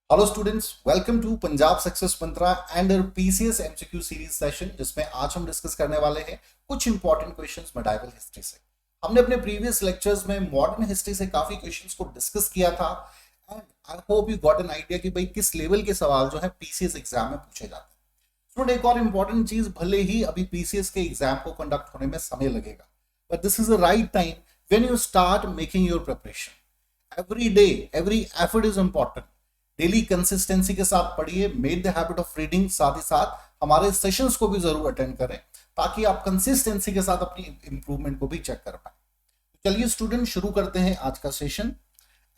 Hello students, welcome to Punjab success mantra and PCS MCQ series session, जिसमें आज हम discuss करने वाले हैं कुछ इंपॉर्टेंट क्वेश्चंस मेडाइवल हिस्ट्री से। हमने अपने प्रीवियस लेक्चर्स में मॉडर्न हिस्ट्री से काफी क्वेश्चंस को डिस्कस किया था and I hope you got an idea कि भाई किस लेवल के सवाल जो है पीसीएस एग्जाम में पूछे जाते हैं। स्टूडेंट, एक और इंपॉर्टेंट चीज, भले ही अभी पीसीएस के एग्जाम को कंडक्ट होने में समय लगेगा, but this is the right time when you start making your preparation. Every day every effort is important. Daily consistency के साथ पढ़िए, made the habit of reading, साथ ही साथ हमारे सेशंस को भी जरूर अटेंड करें ताकि आप कंसिस्टेंसी के साथ अपनी इंप्रूवमेंट को भी चेक कर पाए। चलिए स्टूडेंट, शुरू करते हैं आज का सेशन।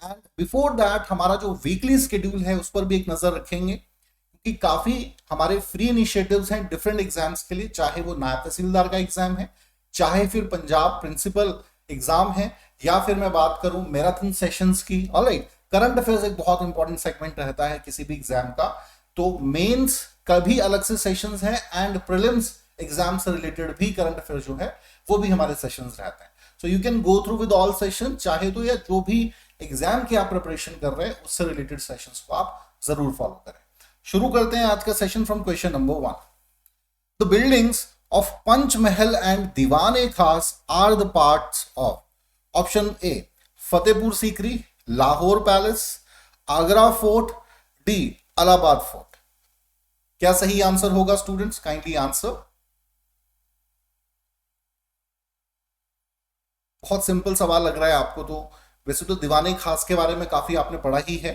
एंड बिफोर दैट हमारा जो वीकली स्केड्यूल है उस पर भी एक नजर रखेंगे, क्योंकि काफी हमारे फ्री इनिशिएटिव्स हैं डिफरेंट एग्जाम्स के लिए, चाहे वो नायब तहसीलदार का एग्जाम है, चाहे फिर पंजाब प्रिंसिपल एग्जाम है, या फिर मैं बात करूं मैराथन सेशंस की। ऑलराइट, करंट अफेयर्स एक बहुत इंपॉर्टेंट सेगमेंट रहता है किसी भी एग्जाम का, तो मेंस का भी अलग से सेशंस है एंड प्रीलिम्स एग्जाम से रिलेटेड भी करंट अफेयर जो है वो भी हमारे सेशंस रहते हैं। So you can go through with all session, चाहे तो या जो भी एग्जाम की आप प्रिपरेशन कर रहे हैं उससे रिलेटेड सेशंस को आप जरूर फॉलो करें। शुरू करते हैं आज का session from question number 1। The buildings of Panchmahal and Diwan e Khas are the parts of option A Fatehpur Sikri, Lahore palace, Agra fort, D Allahabad fort. क्या सही आंसर होगा स्टूडेंट्स? Kindly answer. बहुत सिंपल सवाल लग रहा है आपको, तो वैसे तो दीवाने खास के बारे में काफी आपने पढ़ा ही है,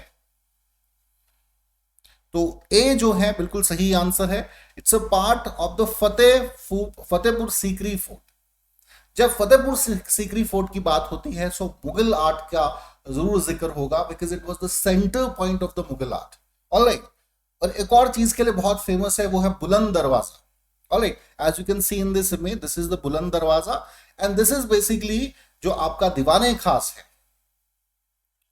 तो ए जो है बिल्कुल सही आंसर है। It's a part of the Fatehpur Sikri fort. जब फतेहपुर सीकरी फोर्ट की बात होती है सो मुगल आर्ट का जरूर जिक्र होगा, because it was the centre point of the Mughal art. Alright, और एक और चीज के लिए बहुत फेमस है, वो है Buland Darwaza. Alright, as you can see in this image, this is the Buland Darwaza and this is basically जो आपका दीवाने खास है,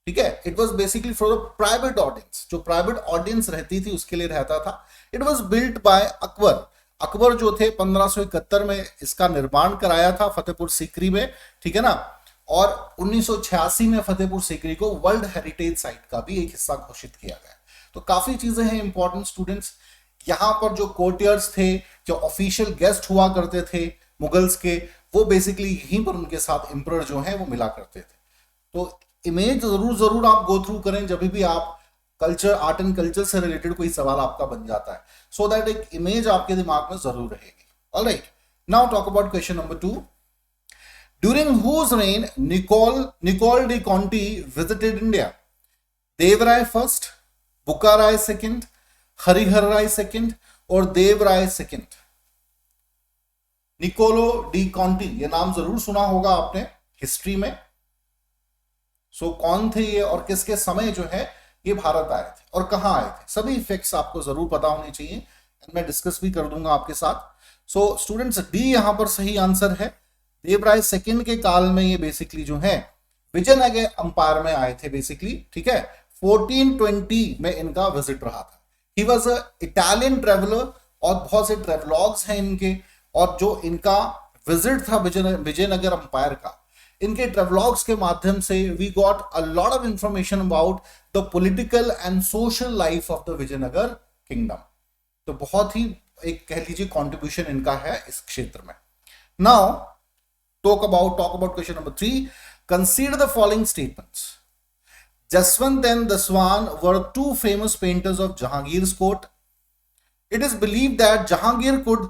ठीक है। It was basically for the private audience, जो प्राइवेट ऑडियंस रहती थी उसके लिए रहता था। It was built by Akbar. Akbar जो थे 1571 में इसका निर्माण कराया था फतेहपुर सीकरी में, ठीक है ना। और 1986 में फतेहपुर सीकरी को वर्ल्ड हेरिटेज साइट का भी एक हिस्सा घोषित किया गया। तो काफी चीजें हैं इंपॉर्टेंट स्टूडेंट्स। यहाँ पर जो कोर्टियर्स थे, जो ऑफिशियल गेस्ट हुआ करते थे मुगल्स के, वो बेसिकली यहीं पर उनके साथ एम्परर जो है वो मिला करते थे। तो इमेज जरूर आप गो थ्रू करें जब भी आप कल्चर, आर्ट एंड कल्चर से रिलेटेड कोई सवाल आपका बन जाता है, सो दैट एक इमेज आपके दिमाग में जरूर रहेगी। Alright, now talk about question number 2। During whose reign Nicole de Conti visited India? Devaraya first, बुका राय सेकंड, हरिहर राय सेकंड और देवराय सेकंड। निकोलो डी कॉन्टी, ये नाम जरूर सुना होगा आपने हिस्ट्री में। सो कौन थे ये और किसके समय जो है ये भारत आए थे और कहां आए थे? सभी इफेक्ट्स आपको जरूर पता होने चाहिए एंड मैं डिस्कस भी कर दूंगा आपके साथ। सो स्टूडेंट्स, डी यहां पर सही आंसर है। देवराय सेकंड के काल में ये बेसिकली जो है विजयनगर अंपायर में आए थे बेसिकली, ठीक है। 1420 में इनका विजिट रहा था। He was a Italian traveller और बहुत से ट्रेवलॉग्स हैं इनके, और जो इनका विजिट था विजयनगर अंपायर का, इनके ट्रेवलॉग्स के माध्यम से we got a lot of information about the political and social life of the Vijayanagara kingdom. तो बहुत ही एक कह लीजिए कॉन्ट्रीब्यूशन इनका है इस क्षेत्र में। Now talk about question number 3. Consider the following statements. Jaswant and Daswan were two famous painters of Jahangir's court. It is believed that Jahangir could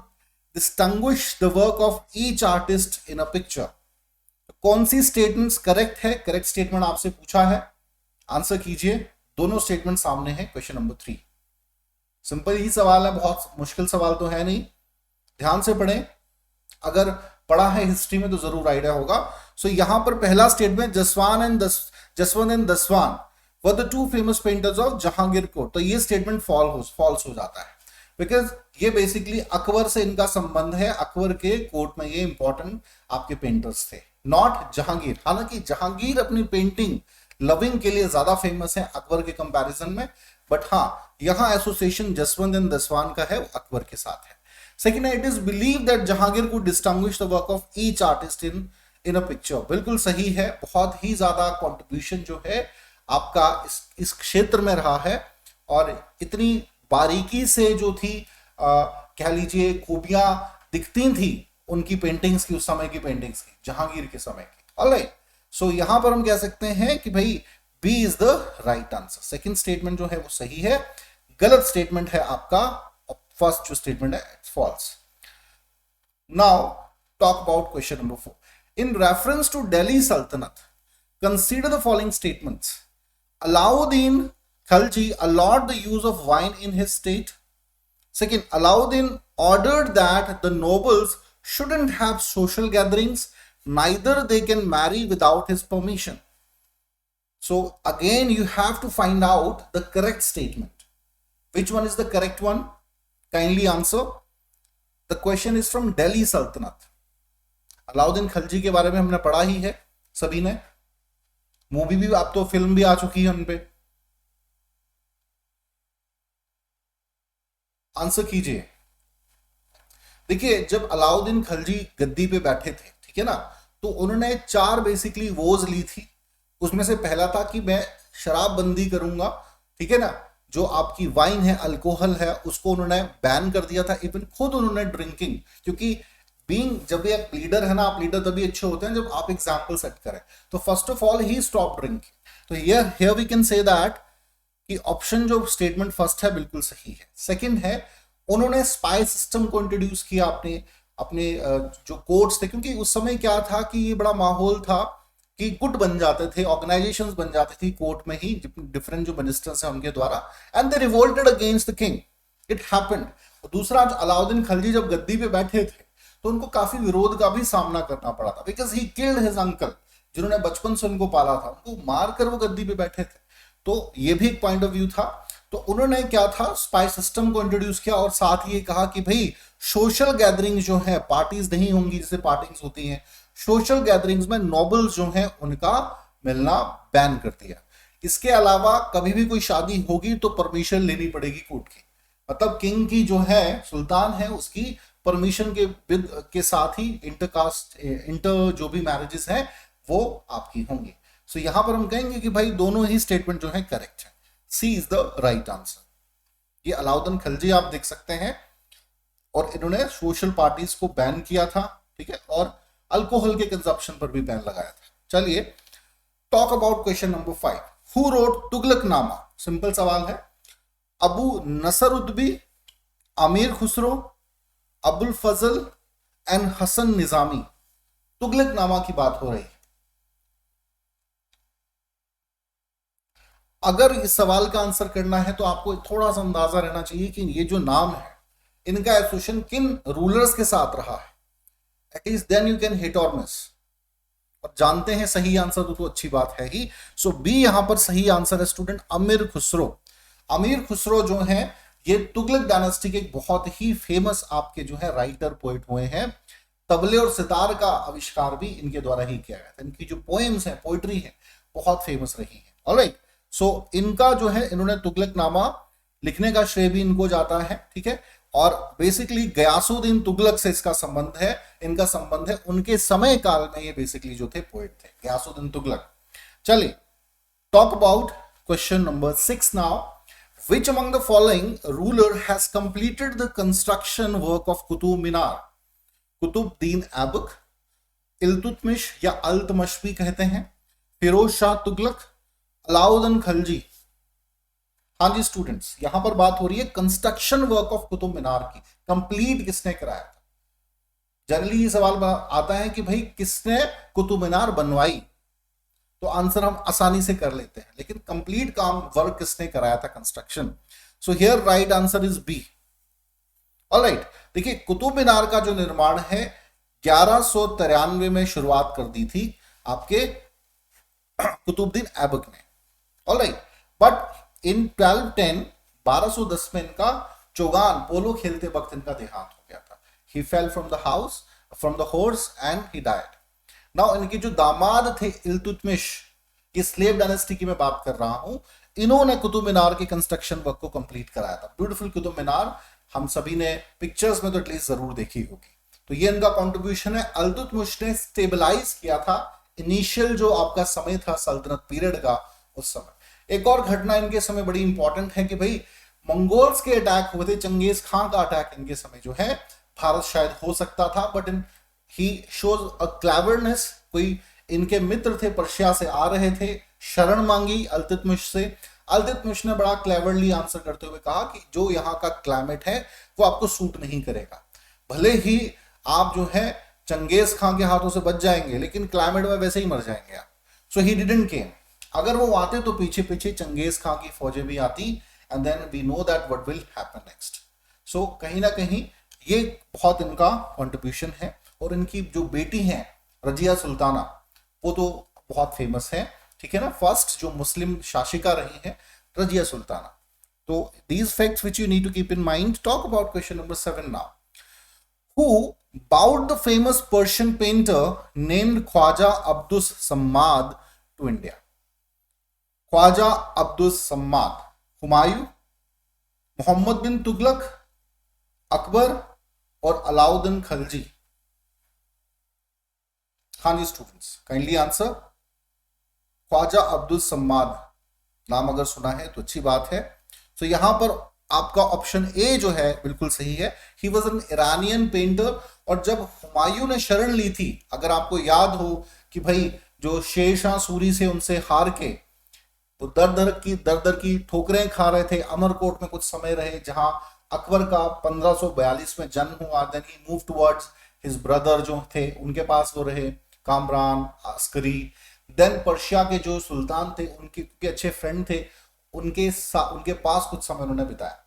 distinguish the work of each artist in a picture. कौन सी statements correct है? Correct statement आपसे पूछा है, answer कीजिए। दोनों statement सामने है question number 3। Simple ही सवाल है, बहुत मुश्किल सवाल तो है नहीं, ध्यान से पढ़ें। अगर पढ़ा है हिस्ट्री में तो जरूर आइडिया होगा। सो यहां पर पहला statement, Jaswant and Daswan were the two famous painters of Jahangir court, तो ये स्टेटमेंट फॉल्स हो जाता है, बिकॉज ये बेसिकली अकबर से इनका संबंध है। अकबर के कोर्ट में ये इंपॉर्टेंट आपके पेंटर्स थे, नॉट जहांगीर। हालांकि जहांगीर अपनी पेंटिंग लविंग के लिए ज्यादा फेमस है अकबर के कंपैरिजन में, बट हाँ यहां एसोसिएशन जसवंत एंड दसवान का है, वो अकबर के साथ है। Second, it is believed that Jahangir could distinguish the work of each artist in a picture. बिल्कुल सही है, बहुत ही ज्यादा कंट्रीब्यूशन जो है आपका इस क्षेत्र में रहा है और इतनी बारीकी से जो थी कह लीजिए खूबियां दिखती थी उनकी पेंटिंग्स की, उस समय की पेंटिंग्स की, जहांगीर के समय की। ऑलराइट, सो यहां पर हम कह सकते हैं कि भाई B is the right answer. Second statement जो है वो सही है, गलत स्टेटमेंट है आपका फर्स्ट जो स्टेटमेंट है it's false. Now talk about question number 4। In reference to Delhi Sultanate consider the following statements. Alauddin Khalji allowed the use of wine in his state. Second, Alauddin ordered that the nobles shouldn't have social gatherings, neither they can marry without his permission. So again you have to find out the correct statement. Which one is the correct one? Kindly answer. The question is from Delhi Sultanate. Alauddin Khalji के बारे में हमने पढ़ा ही है सभी ने, movie भी, अब तो फिल्म भी आ चुकी है उन पे। आंसर कीजिए। देखिए, जब अलाउद्दीन खलजी गद्दी पे बैठे थे, ठीक है ना, तो उन्होंने 4 बेसिकली वोज ली थी। उसमें से पहला था कि मैं शराब बंदी करूंगा, ठीक है ना, जो आपकी वाइन है, अल्कोहल है, उसको उन्होंने बैन कर दिया था। इवन खुद उन्होंने ड्रिंकिंग, क्योंकि बीइंग, जब भी आप लीडर है ना, आप लीडर तभी अच्छे होते हैं जब आप एग्जाम्पल सेट करें। तो first of all he stop drinking. तो here we can say that कि ऑप्शन जो स्टेटमेंट फर्स्ट है बिल्कुल सही है। सेकंड है, उन्होंने स्पाई सिस्टम को इंट्रोड्यूस किया अपने जो कोर्ट्स थे, क्योंकि उस समय क्या था कि ये बड़ा माहौल था कि गुट बन जाते थे, ऑर्गेनाइजेशंस बन जाती थी कोर्ट में ही, डिफरेंट जो मिनिस्टर्स हैं उनके द्वारा, and they revolted against the king, it happened. दूसरा, अलाउद्दीन खलजी जब गद्दी पे बैठे थे तो उनको काफी विरोध का भी सामना करना पड़ा था, because he killed his uncle, जिन्होंने बचपन से उनको पाला था, उनको मारकर वो गद्दी पे बैठे थे। तो ये भी एक पॉइंट ऑफ व्यू था। तो उन्होंने क्या था, स्पाई सिस्टम को इंट्रोड्यूस किया, और साथ ही ये कहा कि भाई सोशल गैदरिंग जो है, पार्टीज नहीं होंगी जैसे पार्टीज होती हैं, सोशल गैदरिंग्स में नोबल्स जो है उनका मिलना बैन कर दिया। इसके अलावा कभी भी कोई शादी होगी तो परमिशन लेनी पड़ेगी कोर्ट की, मतलब किंग की जो है, सुल्तान है, उसकी परमिशन के साथ ही इंटर जो भी मैरिजेस हैं वो आपकी होंगी। सो यहां पर हम कहेंगे कि भाई दोनों ही स्टेटमेंट जो है करेक्ट है, सी इज द राइट आंसर। ये अलाउद्दीन खलजी आप देख सकते हैं, और इन्होंने सोशल पार्टीज को बैन किया था, ठीक है, और अल्कोहल के कंजप्शन पर भी बैन लगाया था। चलिए talk about question number 5। Who wrote Tughlaqnama? Simple सवाल है। अबू नसरुद्दी, अमीर खुसरो, अबुल फजल एंड हसन निजामी। तुगलकनामा की बात हो रही है। अगर इस सवाल का आंसर करना है तो आपको थोड़ा सा अंदाजा रहना चाहिए कि ये जो नाम है इनका एसोसिएशन किन रूलर्स के साथ रहा है, at least then you can hit or miss. और जानते हैं सही आंसर तो अच्छी बात है ही। सो बी यहां पर सही आंसर है स्टूडेंट, अमीर खुसरो। अमीर खुसरो जो है ये तुगलक डायनेस्टी के एक बहुत ही फेमस आपके जो है राइटर पोएट हुए हैं। तबले और सितार का आविष्कार भी इनके द्वारा ही किया गया था। इनकी जो पोएम्स हैं, पोइट्री है, बहुत फेमस रही है। ऑलराइट, सो इनका जो है, इन्होंने तुगलकनामा लिखने का श्रेय भी इनको जाता है, ठीक है। और बेसिकली गयासुद्दीन तुगलक से इसका संबंध है, इनका संबंध है उनके समय काल में, ये बेसिकली जो थे पोएट थे, गयासुद्दीन तुगलक। चलिए talk about question number 6 now. Which among the following ruler has completed the construction work of Qutub Minar? Qutbuddin Aibak, Iltutmish या अल्तमश भी कहते हैं, फिरोज शाह तुगलक, अलाउद्दीन खलजी। हाँ जी स्टूडेंट्स, यहां पर बात हो रही है construction work of Qutub Minar की, कंप्लीट किसने कराया था। जनरली ये सवाल आता है कि भाई किसने कुतुब मीनार बनवाई, तो आंसर हम आसानी से कर लेते हैं, लेकिन कंप्लीट काम वर्क किसने कराया था, construction. So here right answer is B. Alright, देखिए कुतुब मीनार का जो निर्माण है 1193 में शुरुआत कर दी थी आपके कुतुबुद्दीन ऐबक ने। ऑलराइट, बट इन 1210 में इनका चौगान पोलो खेलते वक्त इनका देहांत हो गया था। He fell from the horse and he died. Now इनके जो दामाद थे इल्तुतमिश, ये स्लेव डायनेस्टी की मैं बात कर रहा हूं, इन्होंने कुतुब मीनार के कंस्ट्रक्शन वर्क को कंप्लीट कराया था। ब्यूटीफुल कुतुब मीनार हम सभी ने पिक्चर्स में तो एटलीस्ट जरूर देखी होगी। तो ये इनका कंट्रीब्यूशन है। इल्तुतमिश ने स्टेबलाइज किया था इनिशियल जो आपका समय था सल्तनत पीरियड का, उस समय एक और घटना इनके समय बड़ी इंपॉर्टेंट है कि भाई मंगोल्स के अटैक हुए थे, चंगेज खां का अटैक इनके समय जो है भारत शायद हो सकता था, but in he shows a cleverness. कोई इनके मित्र थे पर्शिया से आ रहे थे, शरण मांगी अल्तुतमिश से। अल्तुतमिश ने बड़ा क्लेवरली आंसर करते हुए कहा कि जो यहाँ का क्लाइमेट है वो आपको सूट नहीं करेगा, भले ही आप जो है चंगेज खां के हाथों से बच जाएंगे लेकिन क्लाइमेट में वैसे ही मर जाएंगे आप। सो ही डिडंट केम। अगर वो आते तो पीछे पीछे चंगेज खां की फौजें भी आती, and then we know that what will happen next. So कहीं ना कहीं ये बहुत इनका कंट्रीब्यूशन है। और इनकी जो बेटी है रजिया सुल्ताना, वो तो बहुत फेमस है, ठीक है ना, फर्स्ट जो मुस्लिम शासिका रही है रजिया सुल्ताना। तो these facts which you need to keep in mind. Talk about question number 7 now. Who bowed the famous Persian painter named Khwaja Abdus Sammad to India? Khwaja Abdus Sammad, Humayun, Muhammad bin Tughlaq, Akbar और अलाउद्दीन खलजी। हाँ जी students, kindly answer. Khwaja Abdul Sammad नाम अगर सुना है तो अच्छी बात है। तो यहां पर आपका ऑप्शन ए जो है बिल्कुल सही है। He was an Iranian painter. और जब हुमायूं ने शरण ली थी, अगर आपको याद हो कि भाई जो शेरशाह सूरी से उनसे हार के वो दर दर की ठोकरें खा रहे थे, अमरकोट में कुछ समय रहे जहां अकबर का 1542 में जन्म हुआ। Then he move towards his brother जो थे उनके पास वो रहे, कामरान, अस्करी। देन पर्शिया के जो सुल्तान थे उनके अच्छे फ्रेंड थे, उनके पास कुछ समय उन्होंने बिताया।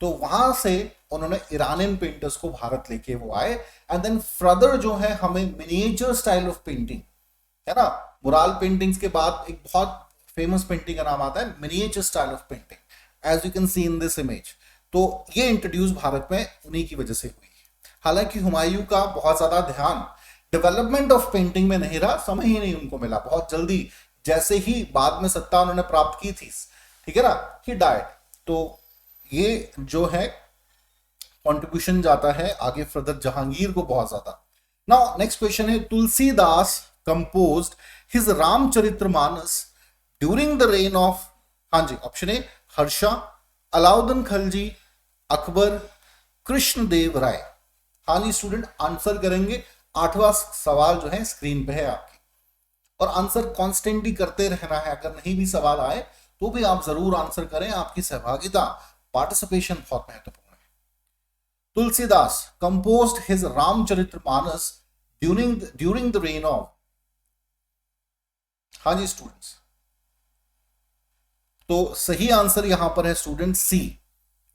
तो वहां से उन्होंने ईरानियन पेंटर्स को भारत लेके वो आए। एंड देन फर्दर जो है हमें मिनिएचर स्टाइल ऑफ पेंटिंग, है ना, मुराल पेंटिंग्स के बाद एक बहुत फेमस पेंटिंग का नाम आता है miniature style of painting, as you can see in this image. तो ये इंट्रोड्यूस भारत में उन्हीं की वजह से हुई। हालांकि हुमायूं का बहुत ज्यादा ध्यान डेवलपमेंट ऑफ पेंटिंग में नहीं रहा, समय ही नहीं उनको मिला। बहुत जल्दी जैसे ही बाद में सत्ता उन्होंने प्राप्त की थी, ठीक है ना, ही डाइड। तो ये जो है कंट्रीब्यूशन जाता है आगे फर्दर जहांगीर को बहुत ज्यादा। नाउ नेक्स्ट क्वेश्चन है, Tulsidas composed his Ramcharitmanas during the rain of, हाँ जी ऑप्शन ए हर्षा, अलाउद्दीन खलजी, अकबर, कृष्णदेव राय। हाँ जी स्टूडेंट, आंसर करेंगे। 8वां सवाल जो है स्क्रीन पे है आपकी, और आंसर कॉन्स्टेंटली करते रहना है। अगर नहीं भी सवाल आए तो भी आप जरूर आंसर करें, आपकी सहभागिता, पार्टिसिपेशन बहुत महत्वपूर्ण है। Tulsidas composed his Ramcharitmanas during the rain of, हाँ जी स्टूडेंट्स, तो सही आंसर यहां पर है स्टूडेंट सी।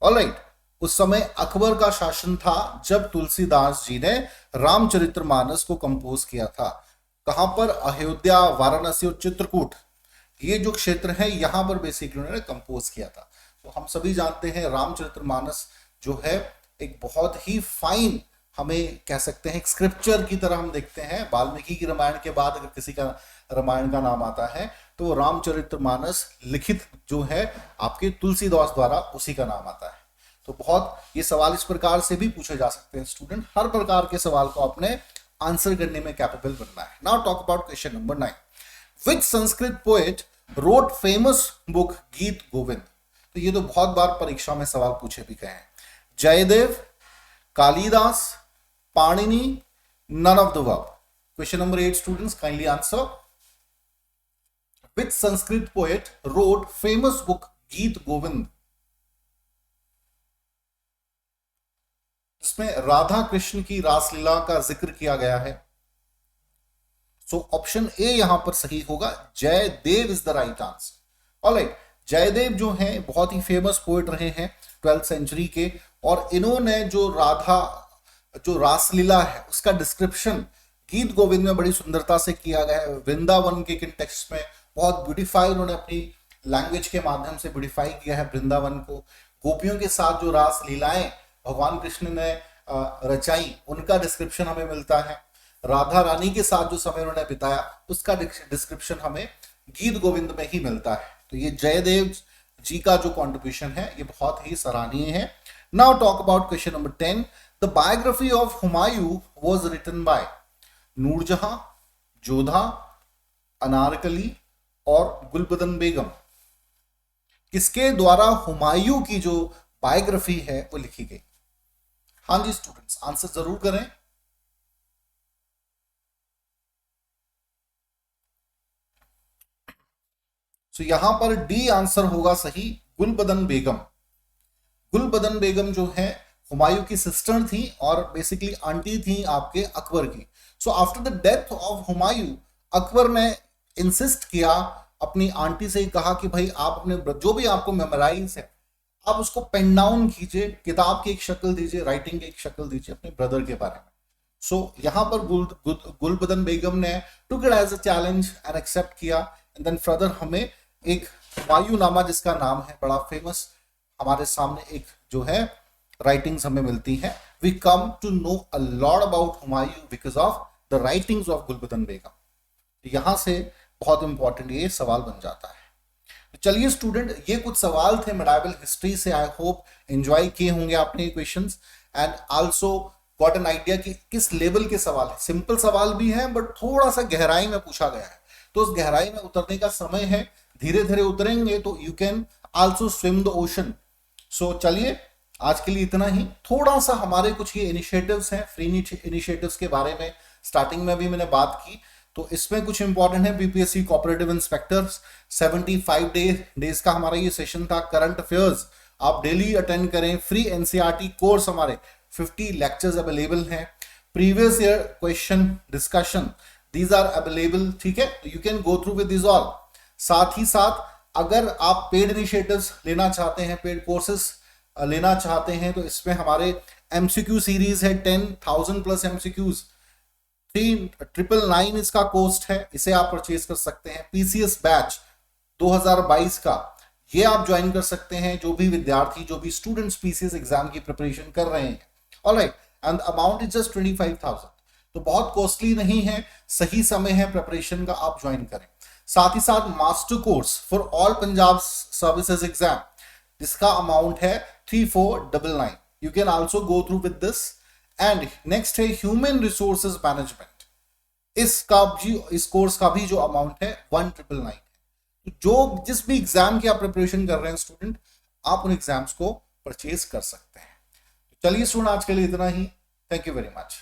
ऑलराइट, उस समय अकबर का शासन था जब तुलसीदास जी ने रामचरितमानस को कंपोज किया था। कहां पर? अयोध्या, वाराणसी और चित्रकूट, ये जो क्षेत्र है यहां पर बेसिकली उन्होंने कंपोज किया था। तो हम सभी जानते हैं रामचरितमानस जो है एक बहुत ही फाइन, हमें कह सकते हैं स्क्रिप्चर की तरह हम देखते हैं। वाल्मीकि की रामायण के बाद अगर किसी का रामायण का नाम आता है तो रामचरितमानस लिखित जो है आपके तुलसीदास द्वारा, उसी का नाम आता है। तो बहुत ये सवाल इस प्रकार से भी पूछे जा सकते हैं स्टूडेंट, हर प्रकार के सवाल को अपने आंसर करने में कैपेबल बनना है। Now talk about question number 9। Which Sanskrit poet wrote famous book Geet Govind? तो ये तो बहुत बार परीक्षा में सवाल पूछे भी गए हैं। Jayadev, Kalidas, Panini, none of the above. Question number 8 students, kindly answer. Which Sanskrit poet wrote famous book Geet Govind? इसमें राधा कृष्ण की रासलीला का जिक्र किया गया है। सो ऑप्शन ए यहां पर सही होगा, Jayadev is the right answer. Alright, Jayadev जो हैं बहुत ही फेमस पोएट रहे हैं 12th सेंचुरी के, और इन्होंने जो रासलीला है उसका डिस्क्रिप्शन गीत गोविंद में बड़ी सुंदरता से किया गया है। वृंदावन के टेक्स्ट में बहुत ब्यूटीफाई उन्होंने अपनी लैंग्वेज के माध्यम से ब्यूटीफाई किया है वृंदावन को। गोपियों के साथ जो रासलीलाएं भगवान कृष्ण ने रचाई उनका डिस्क्रिप्शन हमें मिलता है। राधा रानी के साथ जो समय उन्होंने बिताया उसका डिस्क्रिप्शन हमें गीत गोविंद में ही मिलता है। तो ये जयदेव जी का जो कॉन्ट्रीब्यूशन है ये बहुत ही सराहनीय है। Now talk about question number 10। The biography of Humayun was written by Noorjahan, Jodha, Anarkali और गुलबदन बेगम। किसके द्वारा हुमायूं की जो बायोग्राफी है वो लिखी गई? हाँ जी स्टूडेंट्स, आंसर जरूर करें। तो यहां पर डी आंसर होगा सही, गुलबदन बेगम। गुलबदन बेगम जो है हुमायूं की सिस्टर थी और बेसिकली आंटी थी आपके अकबर की। So after the death of Humayun, Akbar ने इंसिस्ट किया, अपनी आंटी से ही कहा कि भाई आप अपने जो भी आपको मेमोराइज है आप उसको पेन डाउन कीजिए, किताब की एक शक्ल दीजिए, राइटिंग की एक शक्ल दीजिए अपने ब्रदर के बारे में। सो यहाँ पर गुलबदन बेगम ने took it as a challenge and accept किया। एंड देन फर्दर हमें एक हुमायूंनामा जिसका नाम है बड़ा फेमस, हमारे सामने एक जो है राइटिंग्स हमें मिलती हैं। We come to know a lot about Humayun because of the writings of Gulbadan Begum. यहां से बहुत इंपॉर्टेंट ये सवाल बन जाता है। तो चलिए स्टूडेंट, ये कुछ सवाल थे मेडाइवल हिस्ट्री से। आई होप एंजॉय किए होंगे आपने ये questions and also got an idea कि किस लेवल के सवाल है। सिंपल सवाल भी है बट थोड़ा सा गहराई में पूछा गया है, तो उस गहराई में उतरने का समय है, धीरे धीरे उतरेंगे तो you can also swim the ocean. So चलिए आज के लिए इतना ही। थोड़ा सा हमारे कुछ ये इनिशिएटिव्स हैं, फ्री इनिशिएटिव्स के बारे में स्टार्टिंग में भी मैंने बात की, तो इसमें कुछ इंपॉर्टेंट है। बीपीएससी कोऑपरेटिव इंस्पेक्टर्स 75 डेज का हमारा ये सेशन था। करंट अफेयर्स आप डेली अटेंड करें। फ्री एनसीईआरटी कोर्स हमारे 50 लेक्चर्स अवेलेबल हैं। Previous year question discussion these are available, ठीक है, you can go through with this all. साथ ही साथ अगर आप पेड इनिशिएटिव्स लेना चाहते हैं, पेड कोर्सेज लेना चाहते हैं, तो इसमें हमारे एमसीक्यू सीरीज है 10,000 प्लस एमसीक्यूज। 3,999 इसका कॉस्ट है, इसे आप परचेज कर सकते हैं। पीसीएस बैच 2022 का ये आप ज्वाइन कर सकते हैं, जो भी विद्यार्थी, जो भी स्टूडेंट्स पीसीएस एग्जाम की प्रिपरेशन कर रहे हैं। Alright, and amount is just 25,000, तो बहुत कॉस्टली नहीं है, सही समय है प्रिपरेशन का, आप ज्वाइन करें। साथ ही साथ master course for all Punjab services exam, जिसका अमाउंट है 3499। You can also go through with this. And next है ह्यूमन रिसोर्सेज मैनेजमेंट, इस कोर्स का भी जो अमाउंट है 1999। जो जिस भी एग्जाम की आप प्रिपरेशन कर रहे हैं स्टूडेंट, आप उन एग्जाम्स को परचेज कर सकते हैं। चलिए स्टूडेंट, आज के लिए इतना ही। Thank you very much.